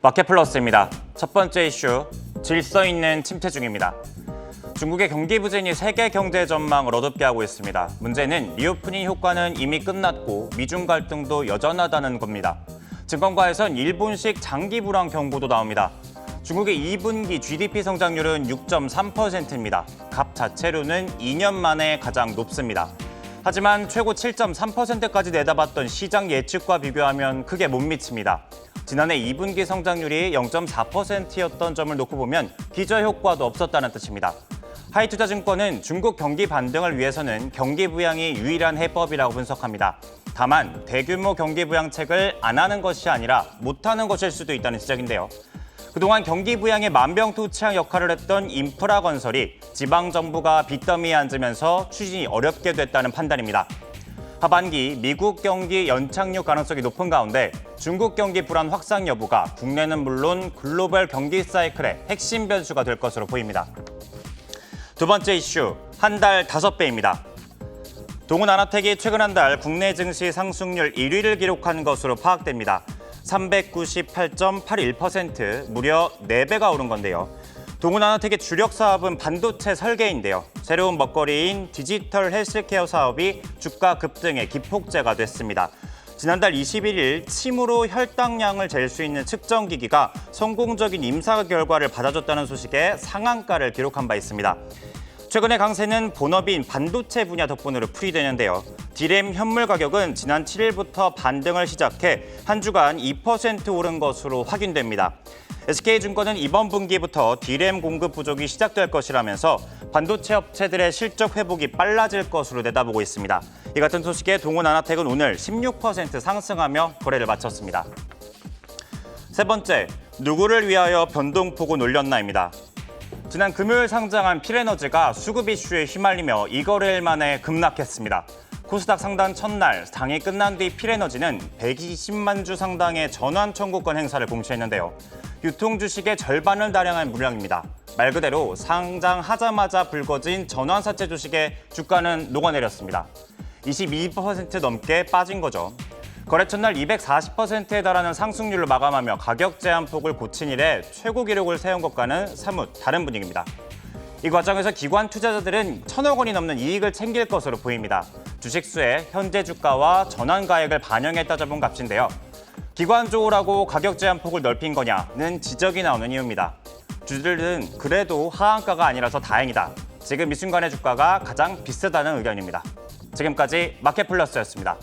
마켓플러스입니다. 첫 번째 이슈, 질서 있는 침체 중입니다. 중국의 경기 부진이 세계 경제 전망을 어둡게 하고 있습니다. 문제는 리오프닝 효과는 이미 끝났고 미중 갈등도 여전하다는 겁니다. 증권가에선 일본식 장기 불황 경고도 나옵니다. 중국의 2분기 GDP 성장률은 6.3%입니다. 값 자체로는 2년 만에 가장 높습니다. 하지만 최고 7.3%까지 내다봤던 시장 예측과 비교하면 크게 못 미칩니다. 지난해 2분기 성장률이 0.4%였던 점을 놓고 보면 기저효과도 없었다는 뜻입니다. 하이투자증권은 중국 경기 반등을 위해서는 경기 부양이 유일한 해법이라고 분석합니다. 다만 대규모 경기 부양책을 안 하는 것이 아니라 못하는 것일 수도 있다는 지적인데요. 그동안 경기 부양에 만병통치약 역할을 했던 인프라 건설이 지방정부가 빚더미에 앉으면서 추진이 어렵게 됐다는 판단입니다. 하반기 미국 경기 연착륙 가능성이 높은 가운데 중국 경기 불안 확산 여부가 국내는 물론 글로벌 경기 사이클의 핵심 변수가 될 것으로 보입니다. 두 번째 이슈, 한 달 5배입니다. 동훈아나텍이 최근 한 달 국내 증시 상승률 1위를 기록한 것으로 파악됩니다. 398.81%, 무려 4배가 오른 건데요. 동훈아나텍의 주력 사업은 반도체 설계인데요. 새로운 먹거리인 디지털 헬스케어 사업이 주가 급등의 기폭제가 됐습니다. 지난달 21일 침으로 혈당량을 잴 수 있는 측정기기가 성공적인 임사 결과를 받아줬다는 소식에 상한가를 기록한 바 있습니다. 최근의 강세는 본업인 반도체 분야 덕분으로 풀이되는데요. D램 현물 가격은 지난 7일부터 반등을 시작해 한 주간 2% 오른 것으로 확인됩니다. SK증권은 이번 분기부터 D램 공급 부족이 시작될 것이라면서 반도체 업체들의 실적 회복이 빨라질 것으로 내다보고 있습니다. 이 같은 소식에 동훈아나텍은 오늘 16% 상승하며 거래를 마쳤습니다. 세 번째, 누구를 위하여 변동폭은 올렸나입니다. 지난 금요일 상장한 필에너지가 수급 이슈에 휘말리며 이거래일 만에 급락했습니다. 코스닥 상단 첫날 장이 끝난 뒤 필에너지는 120만 주 상당의 전환 청구권 행사를 공시했는데요. 유통 주식의 절반을 달량한 물량입니다. 말 그대로 상장하자마자 불거진 전환사채 주식의 주가는 녹아내렸습니다. 22% 넘게 빠진 거죠. 거래 첫날 240%에 달하는 상승률로 마감하며 가격 제한폭을 고친 이래 최고 기록을 세운 것과는 사뭇 다른 분위기입니다. 이 과정에서 기관 투자자들은 1,000억 원이 넘는 이익을 챙길 것으로 보입니다. 주식수의 현재 주가와 전환가액을 반영해 따져본 값인데요. 기관 조우라고 가격 제한폭을 넓힌 거냐는 지적이 나오는 이유입니다. 주들은 그래도 하한가가 아니라서 다행이다. 지금 이 순간의 주가가 가장 비싸다는 의견입니다. 지금까지 마켓플러스였습니다.